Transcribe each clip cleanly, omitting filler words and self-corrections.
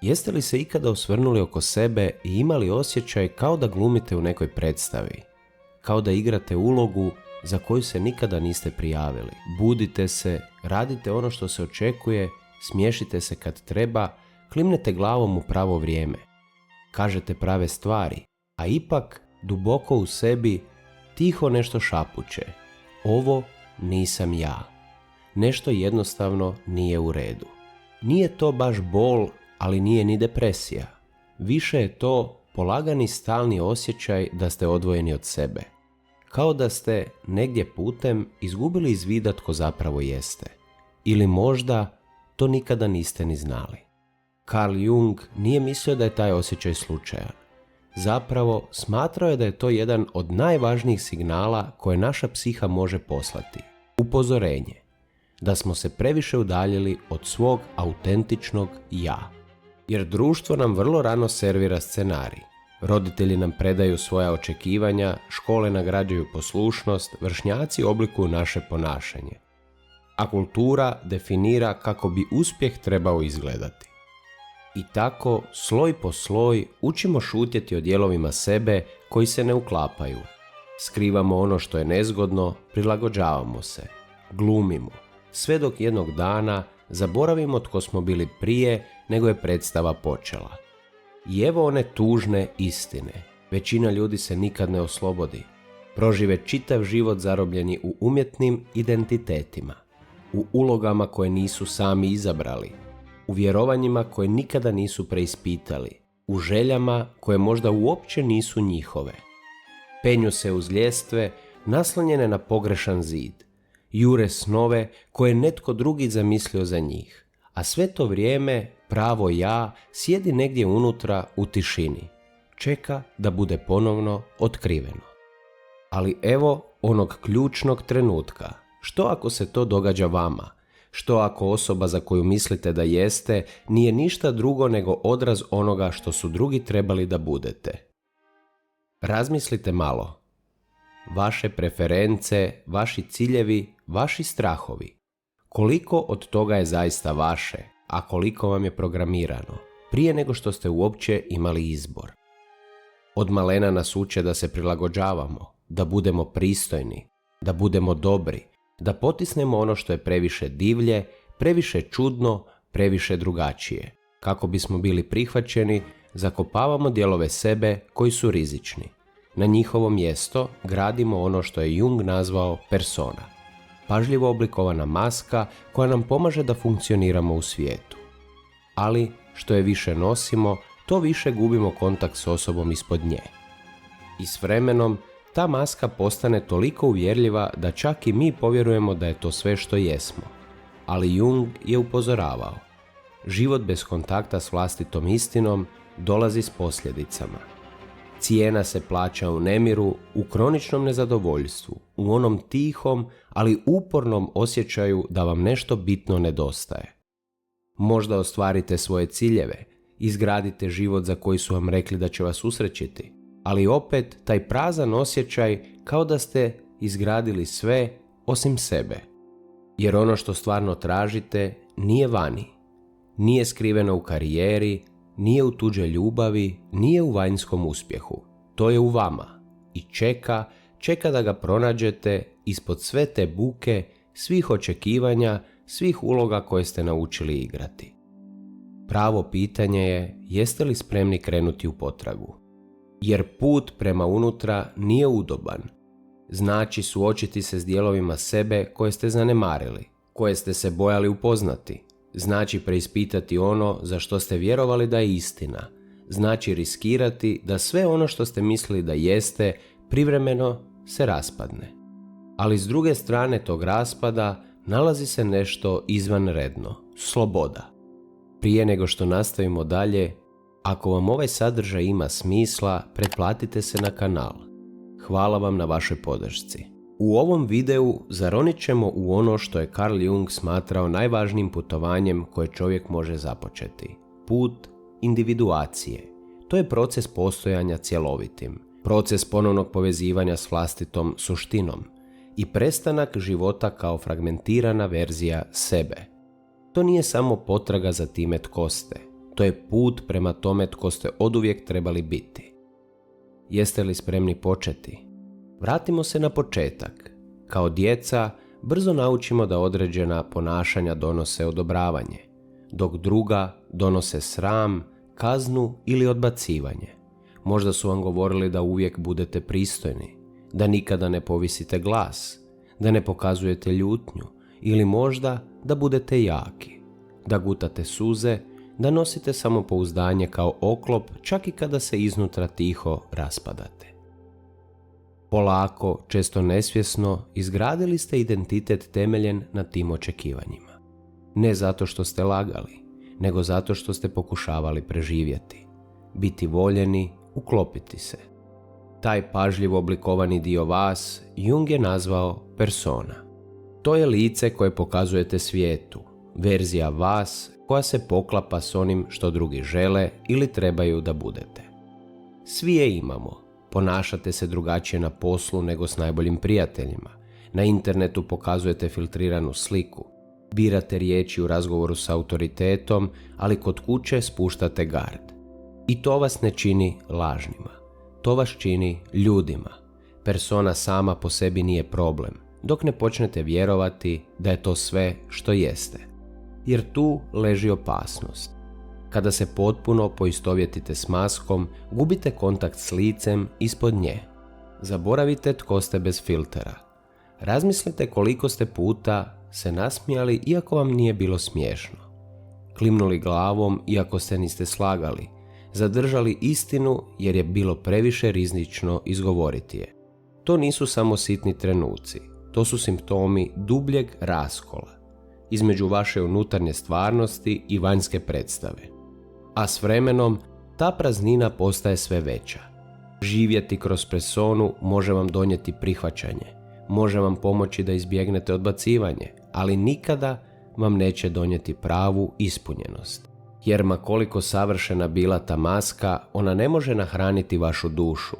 Jeste li se ikada osvrnuli oko sebe i imali osjećaj kao da glumite u nekoj predstavi? Kao da igrate ulogu za koju se nikada niste prijavili. Budite se, radite ono što se očekuje, smiješite se kad treba, klimnete glavom u pravo vrijeme. Kažete prave stvari, a ipak duboko u sebi tiho nešto šapuće. Ovo nisam ja. Nešto jednostavno nije u redu. Nije to baš bol, ali nije ni depresija. Više je to polagani stalni osjećaj da ste odvojeni od sebe. Kao da ste negdje putem izgubili iz vida tko zapravo jeste. Ili možda to nikada niste ni znali. Carl Jung nije mislio da je taj osjećaj slučajan. Zapravo, smatrao je da je to jedan od najvažnijih signala koje naša psiha može poslati. Upozorenje. Da smo se previše udaljili od svog autentičnog ja. Jer društvo nam vrlo rano servira scenarij. Roditelji nam predaju svoja očekivanja, škole nagrađuju poslušnost, vršnjaci oblikuju naše ponašanje. A kultura definira kako bi uspjeh trebao izgledati. I tako, sloj po sloj, učimo šutjeti o dijelovima sebe koji se ne uklapaju. Skrivamo ono što je nezgodno, prilagođavamo se, glumimo, sve dok jednog dana zaboravimo tko smo bili prije nego je predstava počela. I evo one tužne istine. Većina ljudi se nikad ne oslobodi. Prožive čitav život zarobljeni u umjetnim identitetima, u ulogama koje nisu sami izabrali, u vjerovanjima koje nikada nisu preispitali, u željama koje možda uopće nisu njihove. Penju se uz ljestve naslonjene na pogrešan zid, jure snove koje je netko drugi zamislio za njih, a sve to vrijeme pravo ja sjedi negdje unutra u tišini, čeka da bude ponovno otkriveno. Ali evo onog ključnog trenutka. Što ako se to događa vama? Što ako osoba za koju mislite da jeste nije ništa drugo nego odraz onoga što su drugi trebali da budete? Razmislite malo. Vaše preference, vaši ciljevi, vaši strahovi. Koliko od toga je zaista vaše, a koliko vam je programirano, prije nego što ste uopće imali izbor? Od malena nas uče da se prilagođavamo, da budemo pristojni, da budemo dobri, da potisnemo ono što je previše divlje, previše čudno, previše drugačije. Kako bismo bili prihvaćeni, zakopavamo dijelove sebe koji su rizični. Na njihovo mjesto gradimo ono što je Jung nazvao persona. Pažljivo oblikovana maska koja nam pomaže da funkcioniramo u svijetu. Ali, što je više nosimo, to više gubimo kontakt s osobom ispod nje. I s vremenom, ta maska postane toliko uvjerljiva da čak i mi povjerujemo da je to sve što jesmo. Ali Jung je upozoravao. Život bez kontakta s vlastitom istinom dolazi s posljedicama. Cijena se plaća u nemiru, u kroničnom nezadovoljstvu, u onom tihom, ali upornom osjećaju da vam nešto bitno nedostaje. Možda ostvarite svoje ciljeve, izgradite život za koji su vam rekli da će vas usrećiti, ali opet taj prazan osjećaj kao da ste izgradili sve osim sebe. Jer ono što stvarno tražite nije vani, nije skriveno u karijeri, nije u tuđe ljubavi, nije u vanjskom uspjehu. To je u vama i čeka da ga pronađete ispod sve te buke, svih očekivanja, svih uloga koje ste naučili igrati. Pravo pitanje je jeste li spremni krenuti u potragu. Jer put prema unutra nije udoban. Znači suočiti se s dijelovima sebe koje ste zanemarili, koje ste se bojali upoznati. Znači preispitati ono za što ste vjerovali da je istina. Znači riskirati da sve ono što ste mislili da jeste privremeno se raspadne. Ali s druge strane tog raspada nalazi se nešto izvanredno, sloboda. Prije nego što nastavimo dalje, ako vam ovaj sadržaj ima smisla, pretplatite se na kanal. Hvala vam na vašoj podršci. U ovom videu zaronit ćemo u ono što je Carl Jung smatrao najvažnijim putovanjem koje čovjek može započeti. Put individuacije. To je proces postojanja cjelovitim, proces ponovnog povezivanja s vlastitom suštinom i prestanak života kao fragmentirana verzija sebe. To nije samo potraga za time tko ste. To je put prema tome tko ste oduvijek trebali biti. Jeste li spremni početi? Vratimo se na početak. Kao djeca brzo naučimo da određena ponašanja donose odobravanje, dok druga donose sram, kaznu ili odbacivanje. Možda su vam govorili da uvijek budete pristojni, da nikada ne povisite glas, da ne pokazujete ljutnju ili možda da budete jaki, da gutate suze, da nosite samopouzdanje kao oklop čak i kada se iznutra tiho raspadate. Polako, često nesvjesno, izgradili ste identitet temeljen na tim očekivanjima. Ne zato što ste lagali, nego zato što ste pokušavali preživjeti, biti voljeni, uklopiti se. Taj pažljivo oblikovani dio vas Jung je nazvao persona. To je lice koje pokazujete svijetu, verzija vas koja se poklapa s onim što drugi žele ili trebaju da budete. Svi je imamo. Ponašate se drugačije na poslu nego s najboljim prijateljima. Na internetu pokazujete filtriranu sliku. Birate riječi u razgovoru s autoritetom, ali kod kuće spuštate gard. I to vas ne čini lažnima. To vas čini ljudima. Persona sama po sebi nije problem, dok ne počnete vjerovati da je to sve što jeste. Jer tu leži opasnost. Kada se potpuno poistovjetite s maskom, gubite kontakt s licem ispod nje. Zaboravite tko ste bez filtera. Razmislite koliko ste puta se nasmijali iako vam nije bilo smiješno. Klimnuli glavom iako se niste slagali. Zadržali istinu jer je bilo previše riznično izgovoriti je. To nisu samo sitni trenuci. To su simptomi dubljeg raskola između vaše unutarnje stvarnosti i vanjske predstave. A s vremenom ta praznina postaje sve veća. Živjeti kroz personu može vam donijeti prihvaćanje, može vam pomoći da izbjegnete odbacivanje, ali nikada vam neće donijeti pravu ispunjenost. Jer ma koliko savršena bila ta maska, ona ne može nahraniti vašu dušu,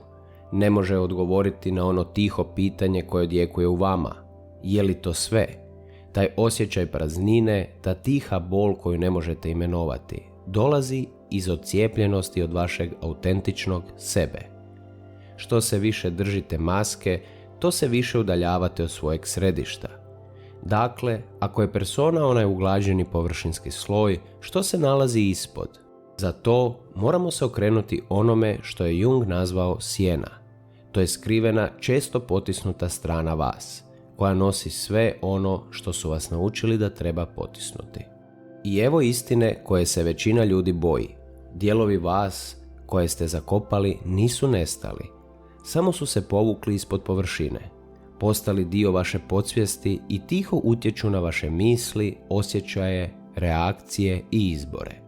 ne može odgovoriti na ono tiho pitanje koje odjekuje u vama. Je li to sve? Taj osjećaj praznine, ta tiha bol koju ne možete imenovati, dolazi iz odcijepljenosti od vašeg autentičnog sebe. Što se više držite maske, to se više udaljavate od svojeg središta. Dakle, ako je persona onaj uglađeni površinski sloj, što se nalazi ispod? Za to moramo se okrenuti onome što je Jung nazvao sjena. To je skrivena, često potisnuta strana vas, koja nosi sve ono što su vas naučili da treba potisnuti. I evo istine koje se većina ljudi boji. Dijelovi vas koje ste zakopali nisu nestali, samo su se povukli ispod površine, postali dio vaše podsvijesti i tiho utječu na vaše misli, osjećaje, reakcije i izbore.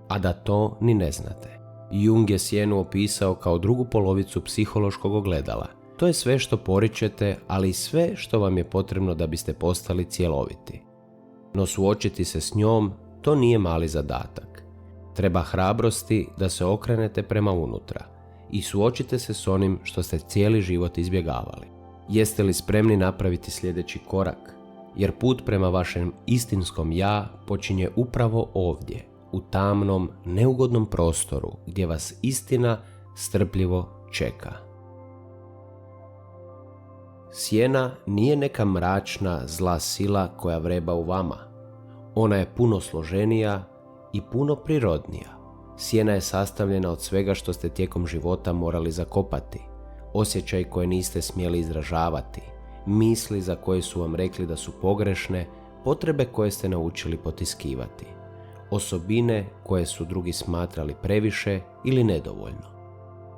A da to ni ne znate. Jung je sjenu opisao kao drugu polovicu psihološkog ogledala. To je sve što poričete, ali i sve što vam je potrebno da biste postali cjeloviti. No suočiti se s njom, to nije mali zadatak. Treba hrabrosti da se okrenete prema unutra i suočite se s onim što ste cijeli život izbjegavali. Jeste li spremni napraviti sljedeći korak? Jer put prema vašem istinskom ja počinje upravo ovdje, u tamnom, neugodnom prostoru gdje vas istina strpljivo čeka. Sjena nije neka mračna, zla sila koja vreba u vama. Ona je puno složenija i puno prirodnija. Sjena je sastavljena od svega što ste tijekom života morali zakopati, osjećaj koje niste smjeli izražavati, misli za koje su vam rekli da su pogrešne, potrebe koje ste naučili potiskivati, osobine koje su drugi smatrali previše ili nedovoljno.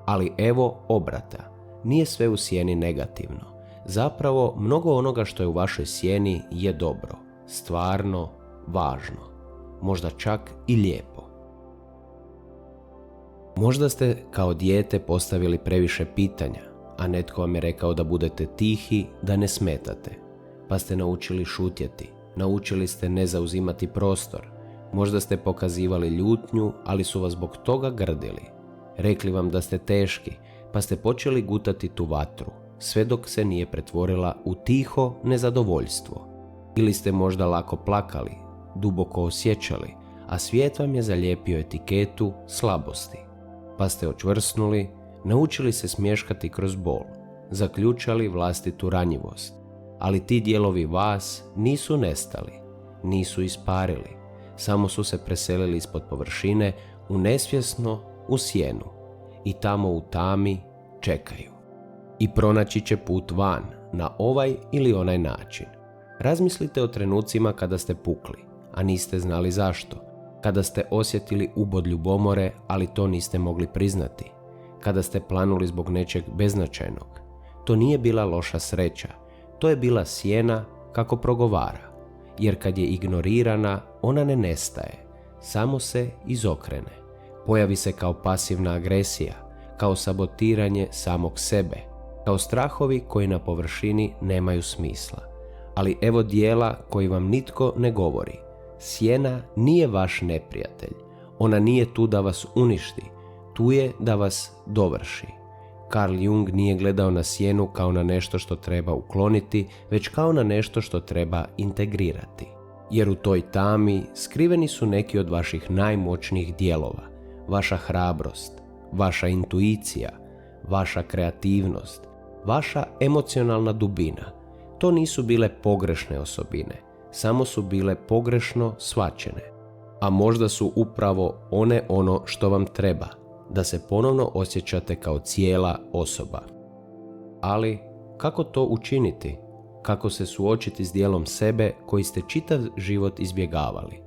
Ali evo obrata, nije sve u sjeni negativno. Zapravo, mnogo onoga što je u vašoj sjeni je dobro, stvarno, važno, možda čak i lijepo. Možda ste kao dijete postavili previše pitanja, a netko vam je rekao da budete tihi, da ne smetate, pa ste naučili šutjeti, naučili ste ne zauzimati prostor, možda ste pokazivali ljutnju, ali su vas zbog toga grdili. Rekli vam da ste teški, pa ste počeli gutati tu vatru, sve dok se nije pretvorila u tiho nezadovoljstvo. Ili ste možda lako plakali, duboko osjećali, a svijet vam je zalijepio etiketu slabosti. Pa ste očvrsnuli, naučili se smješkati kroz bol, zaključali vlastitu ranjivost, ali ti dijelovi vas nisu nestali, nisu isparili, samo su se preselili ispod površine u nesvjesno, u sjenu i tamo u tami čekaju. I pronaći će put van na ovaj ili onaj način. Razmislite o trenucima kada ste pukli, a niste znali zašto, kada ste osjetili ubod ljubomore, ali to niste mogli priznati, kada ste planuli zbog nečeg beznačajnog. To nije bila loša sreća, to je bila sjena kako progovara, jer kad je ignorirana, ona ne nestaje, samo se izokrene. Pojavi se kao pasivna agresija, kao sabotiranje samog sebe, kao strahovi koji na površini nemaju smisla. Ali evo dijela koji vam nitko ne govori. Sjena nije vaš neprijatelj, ona nije tu da vas uništi, tu je da vas dovrši. Carl Jung nije gledao na sjenu kao na nešto što treba ukloniti, već kao na nešto što treba integrirati. Jer u toj tami skriveni su neki od vaših najmoćnijih dijelova, vaša hrabrost, vaša intuicija, vaša kreativnost, vaša emocionalna dubina. To nisu bile pogrešne osobine, samo su bile pogrešno shvaćene. A možda su upravo one ono što vam treba, da se ponovno osjećate kao cijela osoba. Ali kako to učiniti? Kako se suočiti s dijelom sebe koji ste čitav život izbjegavali?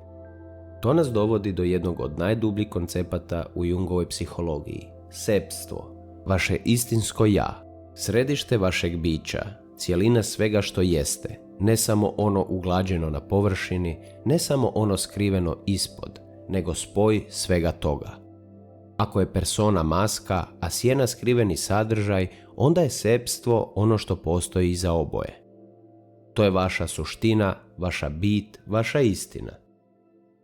To nas dovodi do jednog od najdubljih koncepata u Jungovoj psihologiji, sepstvo, vaše istinsko ja, središte vašeg bića, cijelina svega što jeste, ne samo ono uglađeno na površini, ne samo ono skriveno ispod, nego spoj svega toga. Ako je persona maska, a sjena skriveni sadržaj, onda je sepstvo ono što postoji iza oboje. To je vaša suština, vaša bit, vaša istina.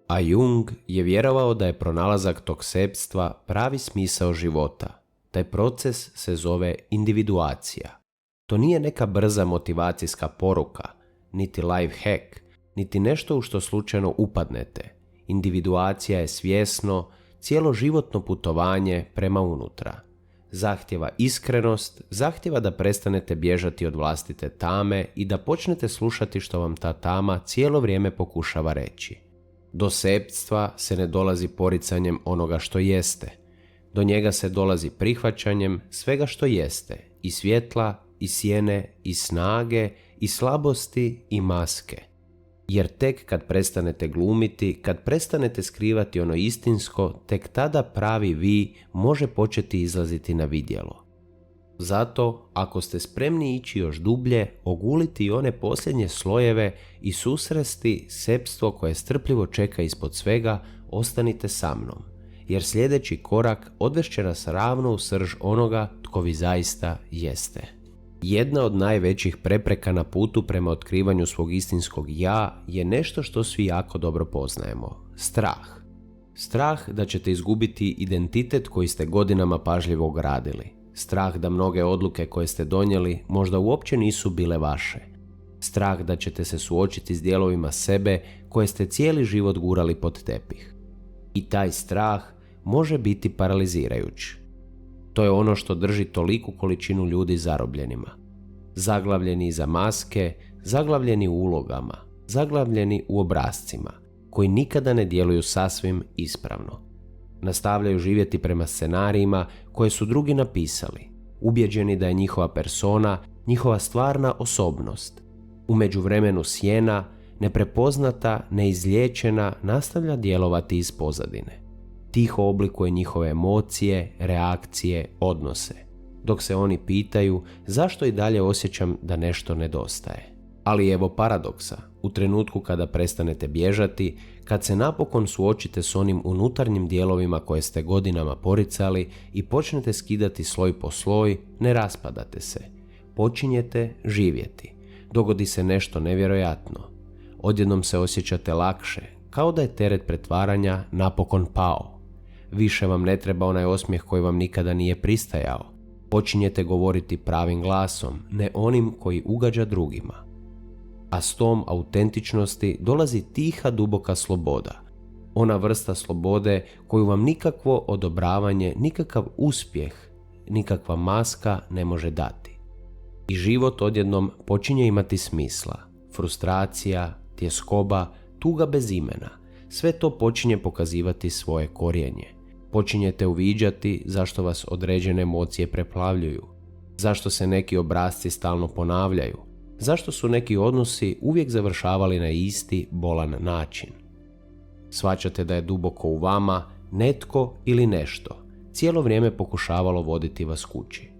A Jung je vjerovao da je pronalazak tog sepstva pravi smisao života. Taj proces se zove individuacija. To nije neka brza motivacijska poruka, niti life hack, niti nešto u što slučajno upadnete. Individuacija je svjesno, cijeloživotno putovanje prema unutra. Zahtjeva iskrenost, zahtjeva da prestanete bježati od vlastite tame i da počnete slušati što vam ta tama cijelo vrijeme pokušava reći. Do sepstva se ne dolazi poricanjem onoga što jeste. Do njega se dolazi prihvaćanjem svega što jeste, i svjetla, i sjene, i snage, i slabosti, i maske. Jer tek kad prestanete glumiti, kad prestanete skrivati ono istinsko, tek tada pravi vi može početi izlaziti na vidjelo. Zato, ako ste spremni ići još dublje, oguliti one posljednje slojeve i susresti sepstvo koje strpljivo čeka ispod svega, ostanite sa mnom. Jer sljedeći korak odvešće nas ravno u srž onoga tko vi zaista jeste. Jedna od najvećih prepreka na putu prema otkrivanju svog istinskog ja je nešto što svi jako dobro poznajemo. Strah. Strah da ćete izgubiti identitet koji ste godinama pažljivo gradili. Strah da mnoge odluke koje ste donijeli možda uopće nisu bile vaše. Strah da ćete se suočiti s dijelovima sebe koje ste cijeli život gurali pod tepih. I taj strah može biti paralizirajući. To je ono što drži toliku količinu ljudi zarobljenima. Zaglavljeni iza maske, zaglavljeni u ulogama, zaglavljeni u obrascima, koji nikada ne djeluju sasvim ispravno. Nastavljaju živjeti prema scenarijima koje su drugi napisali, ubjeđeni da je njihova persona, njihova stvarna osobnost. U međuvremenu sjena, neprepoznata, neizliječena, nastavlja djelovati iz pozadine. Tiho oblikuje njihove emocije, reakcije, odnose, dok se oni pitaju zašto i dalje osjećam da nešto nedostaje. Ali evo paradoksa, u trenutku kada prestanete bježati, kad se napokon suočite s onim unutarnjim dijelovima koje ste godinama poricali i počnete skidati sloj po sloj, ne raspadate se. Počinjete živjeti. Dogodi se nešto nevjerojatno. Odjednom se osjećate lakše, kao da je teret pretvaranja napokon pao. Više vam ne treba onaj osmijeh koji vam nikada nije pristajao. Počinjete govoriti pravim glasom, ne onim koji ugađa drugima. A s tom autentičnosti dolazi tiha duboka sloboda. Ona vrsta slobode koju vam nikakvo odobravanje, nikakav uspjeh, nikakva maska ne može dati. I život odjednom počinje imati smisla. Frustracija, tjeskoba, tuga bez imena. Sve to počinje pokazivati svoje korijenje. Počinjete uviđati zašto vas određene emocije preplavljuju, zašto se neki obrasci stalno ponavljaju, zašto su neki odnosi uvijek završavali na isti bolan način. Shvaćate da je duboko u vama netko ili nešto cijelo vrijeme pokušavalo voditi vas kući.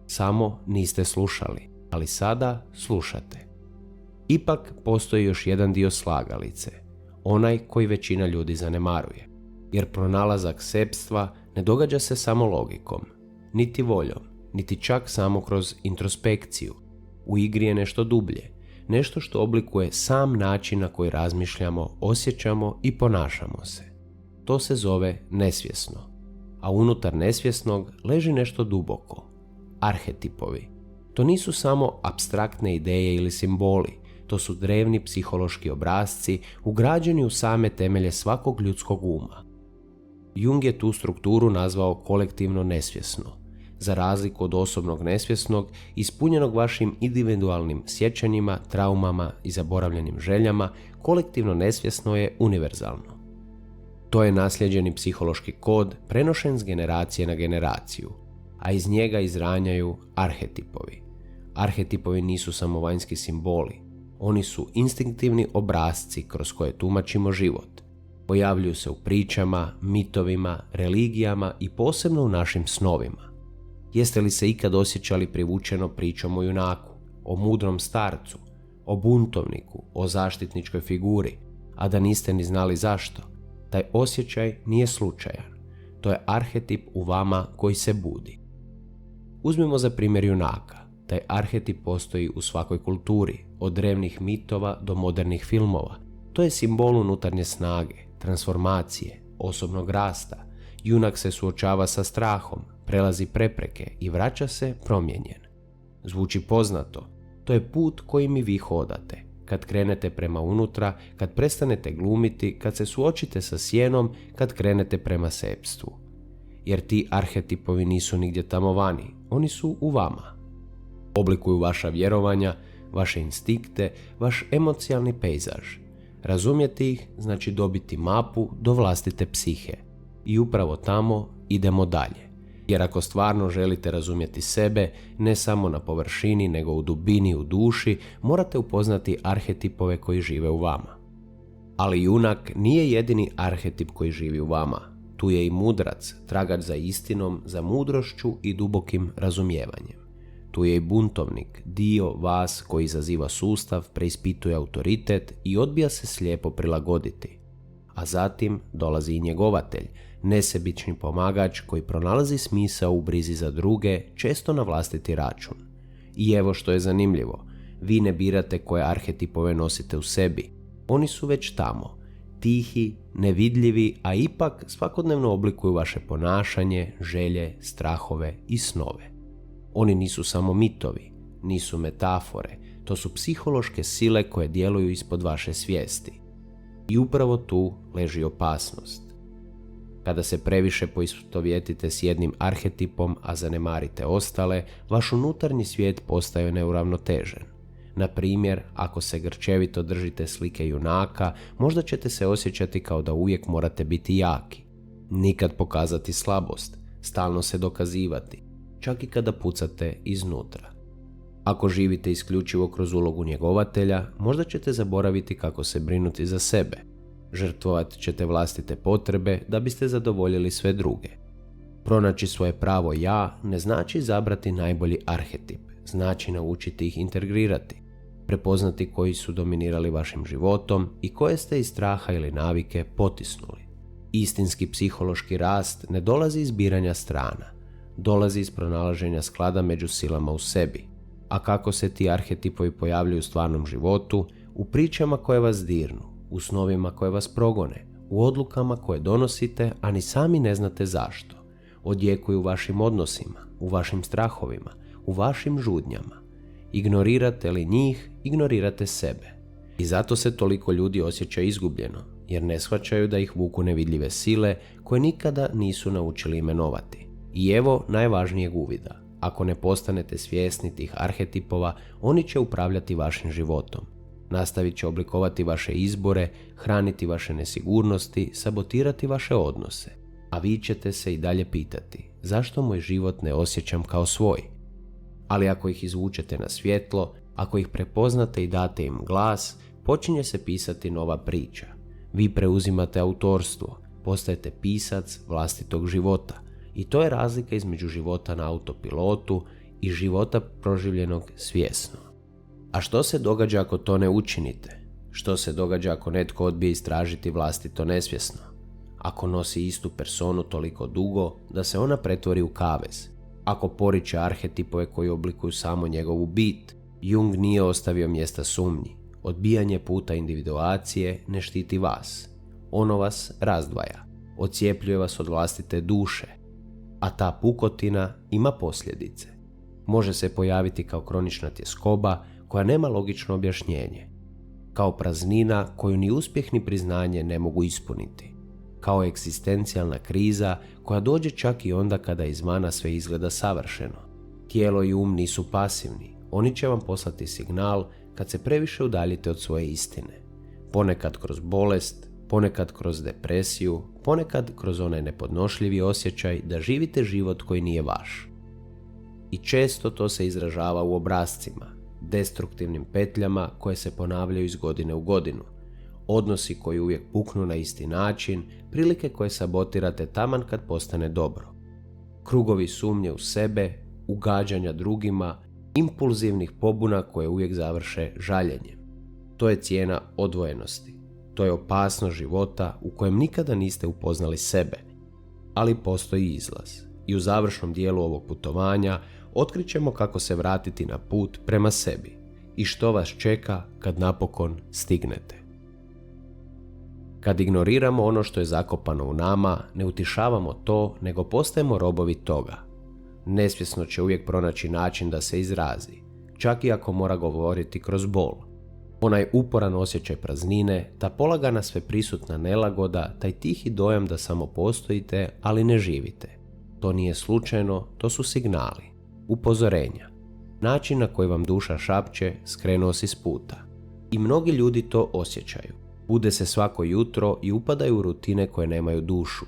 Samo niste slušali, ali sada slušate. Ipak postoji još jedan dio slagalice, onaj koji većina ljudi zanemaruje. Jer pronalazak sepstva ne događa se samo logikom, niti voljom, niti čak samo kroz introspekciju. U igri je nešto dublje, nešto što oblikuje sam način na koji razmišljamo, osjećamo i ponašamo se. To se zove nesvjesno, a unutar nesvjesnog leži nešto duboko. Arhetipovi. To nisu samo apstraktne ideje ili simboli, to su drevni psihološki obrasci ugrađeni u same temelje svakog ljudskog uma. Jung je tu strukturu nazvao kolektivno nesvjesno. Za razliku od osobnog nesvjesnog, ispunjenog vašim individualnim sjećanjima, traumama i zaboravljenim željama, kolektivno nesvjesno je univerzalno. To je naslijeđeni psihološki kod prenošen s generacije na generaciju, a iz njega izranjaju arhetipovi. Arhetipovi nisu samo vanjski simboli, oni su instinktivni obrasci kroz koje tumačimo život. Pojavljuju se u pričama, mitovima, religijama i posebno u našim snovima. Jeste li se ikad osjećali privučeno pričom o junaku, o mudrom starcu, o buntovniku, o zaštitničkoj figuri, a da niste ni znali zašto? Taj osjećaj nije slučajan. To je arhetip u vama koji se budi. Uzmimo za primjer junaka. Taj arhetip postoji u svakoj kulturi, od drevnih mitova do modernih filmova. To je simbol unutarnje snage, transformacije, osobnog rasta. Junak se suočava sa strahom, prelazi prepreke i vraća se promijenjen. Zvuči poznato. To je put kojim i vi hodate. Kad krenete prema unutra, kad prestanete glumiti, kad se suočite sa sjenom, kad krenete prema sepstvu. Jer ti arhetipovi nisu nigdje tamo vani, oni su u vama. Oblikuju vaša vjerovanja, vaše instinkte, vaš emocionalni pejzaž. Razumjeti ih znači dobiti mapu do vlastite psihe. I upravo tamo idemo dalje. Jer ako stvarno želite razumjeti sebe, ne samo na površini, nego u dubini, u duši, morate upoznati arhetipove koji žive u vama. Ali junak nije jedini arhetip koji živi u vama. Tu je i mudrac, tragač za istinom, za mudrošću i dubokim razumijevanjem. Tu je i buntovnik, dio vas koji izaziva sustav, preispituje autoritet i odbija se slijepo prilagoditi. A zatim dolazi i njegovatelj, nesebični pomagač koji pronalazi smisao u brizi za druge, često na vlastiti račun. I evo što je zanimljivo, vi ne birate koje arhetipove nosite u sebi, oni su već tamo, tihi, nevidljivi, a ipak svakodnevno oblikuju vaše ponašanje, želje, strahove i snove. Oni nisu samo mitovi, nisu metafore, to su psihološke sile koje djeluju ispod vaše svijesti. I upravo tu leži opasnost. Kada se previše poistovjetite s jednim arhetipom, a zanemarite ostale, vaš unutarnji svijet postaje neuravnotežen. Na primjer, ako se grčevito držite slike junaka, možda ćete se osjećati kao da uvijek morate biti jaki. Nikad pokazati slabost, stalno se dokazivati, čak i kada pucate iznutra. Ako živite isključivo kroz ulogu njegovatelja, možda ćete zaboraviti kako se brinuti za sebe. Žrtvovat ćete vlastite potrebe da biste zadovoljili sve druge. Pronaći svoje pravo ja ne znači izabrati najbolji arhetip, znači naučiti ih integrirati, prepoznati koji su dominirali vašim životom i koje ste iz straha ili navike potisnuli. Istinski psihološki rast ne dolazi iz biranja strana, dolazi iz pronalaženja sklada među silama u sebi. A kako se ti arhetipovi pojavljuju u stvarnom životu? U pričama koje vas dirnu, u snovima koje vas progone, u odlukama koje donosite, a ni sami ne znate zašto. Odjekuju u vašim odnosima, u vašim strahovima, u vašim žudnjama. Ignorirate li njih, ignorirate sebe. I zato se toliko ljudi osjeća izgubljeno, jer ne shvaćaju da ih vuku nevidljive sile koje nikada nisu naučili imenovati. I evo najvažnijeg uvida. Ako ne postanete svjesni tih arhetipova, oni će upravljati vašim životom. Nastavit će oblikovati vaše izbore, hraniti vaše nesigurnosti, sabotirati vaše odnose. A vi ćete se i dalje pitati, zašto moj život ne osjećam kao svoj? Ali ako ih izvučete na svjetlo, ako ih prepoznate i date im glas, počinje se pisati nova priča. Vi preuzimate autorstvo, postajete pisac vlastitog života. I to je razlika između života na autopilotu i života proživljenog svjesno. A što se događa ako to ne učinite? Što se događa ako netko odbije istražiti vlastito nesvjesno? Ako nosi istu personu toliko dugo da se ona pretvori u kavez? Ako poriče arhetipove koji oblikuju samo njegovu bit? Jung nije ostavio mjesta sumnji. Odbijanje puta individuacije ne štiti vas. Ono vas razdvaja. Odcijepljuje vas od vlastite duše. A ta pukotina ima posljedice. Može se pojaviti kao kronična tjeskoba koja nema logično objašnjenje. Kao praznina koju ni uspjeh ni priznanje ne mogu ispuniti. Kao egzistencijalna kriza koja dođe čak i onda kada izvana sve izgleda savršeno. Tijelo i um nisu pasivni. Oni će vam poslati signal kad se previše udaljite od svoje istine. Ponekad kroz bolest, ponekad kroz depresiju, ponekad kroz onaj nepodnošljivi osjećaj da živite život koji nije vaš. I često to se izražava u obrascima, destruktivnim petljama koje se ponavljaju iz godine u godinu, odnosi koji uvijek puknu na isti način, prilike koje sabotirate taman kad postane dobro, krugovi sumnje u sebe, ugađanja drugima, impulzivnih pobuna koje uvijek završe žaljenjem. To je cijena odvojenosti. To je opasnost života u kojem nikada niste upoznali sebe. Ali postoji izlaz. I u završnom dijelu ovog putovanja otkrićemo kako se vratiti na put prema sebi i što vas čeka kad napokon stignete. Kad ignoriramo ono što je zakopano u nama, ne utišavamo to, nego postajemo robovi toga. Nesvjesno će uvijek pronaći način da se izrazi, čak i ako mora govoriti kroz bol. Onaj uporan osjećaj praznine, ta polagana sveprisutna nelagoda, taj tihi dojam da samo postojite, ali ne živite. To nije slučajno, to su signali, upozorenja. Način na koji vam duša šapće, skrenuo si s puta. I mnogi ljudi to osjećaju. Bude se svako jutro i upadaju u rutine koje nemaju dušu.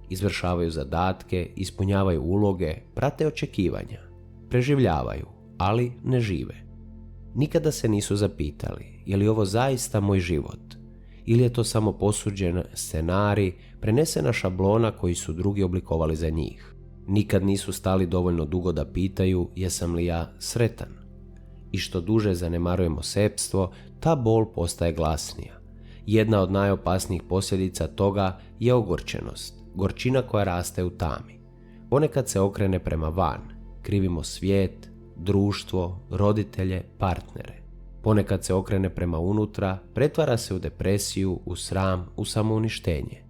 Izvršavaju zadatke, ispunjavaju uloge, prate očekivanja. Preživljavaju, ali ne žive. Nikada se nisu zapitali, je li ovo zaista moj život? Ili je to samo posuđen scenarij, prenesena šablona koji su drugi oblikovali za njih? Nikad nisu stali dovoljno dugo da pitaju jesam li ja sretan? I što duže zanemarujemo sepstvo, ta bol postaje glasnija. Jedna od najopasnijih posljedica toga je ogorčenost, gorčina koja raste u tami. Ponekad se okrene prema van, krivimo svijet, društvo, roditelje, partnere. Ponekad se okrene prema unutra, pretvara se u depresiju, u sram, u samouništenje.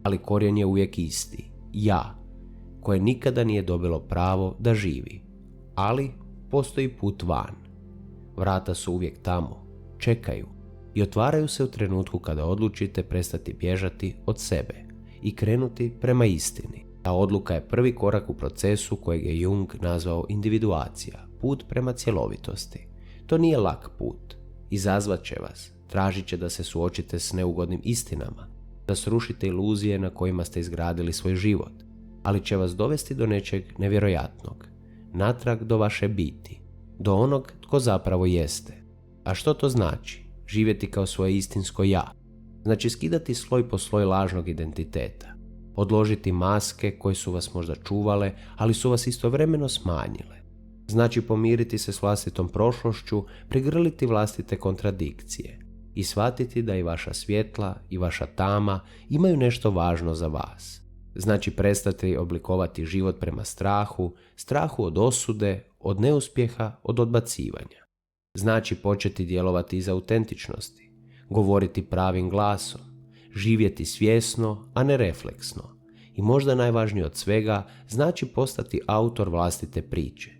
Ali korijen je uvijek isti, ja, koje nikada nije dobilo pravo da živi. Ali postoji put van. Vrata su uvijek tamo, čekaju i otvaraju se u trenutku kada odlučite prestati bježati od sebe i krenuti prema istini. Ta odluka je prvi korak u procesu kojeg je Jung nazvao individuacija, put prema cjelovitosti. To nije lak put. Izazvat će vas, tražit će da se suočite s neugodnim istinama, da srušite iluzije na kojima ste izgradili svoj život, ali će vas dovesti do nečeg nevjerojatnog, natrag do vaše biti, do onog tko zapravo jeste. A što to znači? Živjeti kao svoje istinsko ja. Znači skidati sloj po sloj lažnog identiteta. Odložiti maske koje su vas možda čuvale, ali su vas istovremeno smanjile. Znači pomiriti se s vlastitom prošlošću, prigrliti vlastite kontradikcije i shvatiti da i vaša svjetla i vaša tama imaju nešto važno za vas. Znači prestati oblikovati život prema strahu, strahu od osude, od neuspjeha, od odbacivanja. Znači početi djelovati iz autentičnosti, govoriti pravim glasom, živjeti svjesno, a ne refleksno. I možda najvažnije od svega, znači postati autor vlastite priče.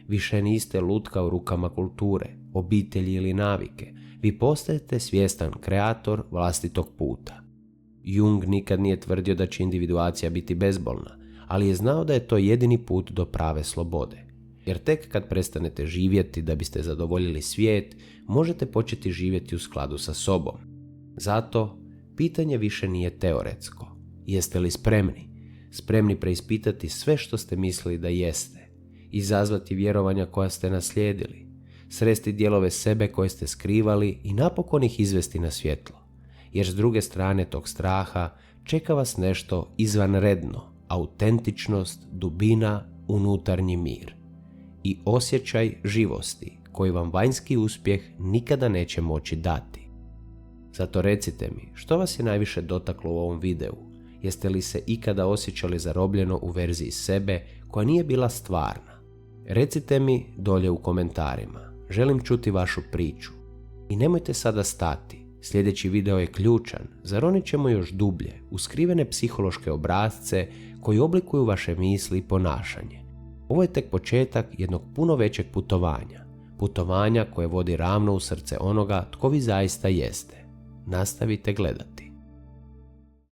Više niste lutka u rukama kulture, obitelji ili navike, Vi postajete svjestan kreator vlastitog puta. Jung nikad nije tvrdio da će individuacija biti bezbolna, ali je znao da je to jedini put do prave slobode. Jer tek kad prestanete živjeti da biste zadovoljili svijet, možete početi živjeti u skladu sa sobom. Zato, pitanje više nije teoretsko. Jeste li spremni? Spremni preispitati sve što ste mislili da jeste, izazvati vjerovanja koja ste naslijedili, sresti dijelove sebe koje ste skrivali i napokon ih izvesti na svjetlo. Jer s druge strane tog straha čeka vas nešto izvanredno, autentičnost, dubina, unutarnji mir i osjećaj živosti koji vam vanjski uspjeh nikada neće moći dati. Zato recite mi, što vas je najviše dotaklo u ovom videu? Jeste li se ikada osjećali zarobljeno u verziji sebe koja nije bila stvarna? Recite mi dolje u komentarima. Želim čuti vašu priču. I nemojte sada stati. Sljedeći video je ključan. Zaronit ćemo još dublje u skrivene psihološke obrasce koji oblikuju vaše misli i ponašanje. Ovo je tek početak jednog puno većeg putovanja. Putovanja koje vodi ravno u srce onoga tko vi zaista jeste. Nastavite gledati.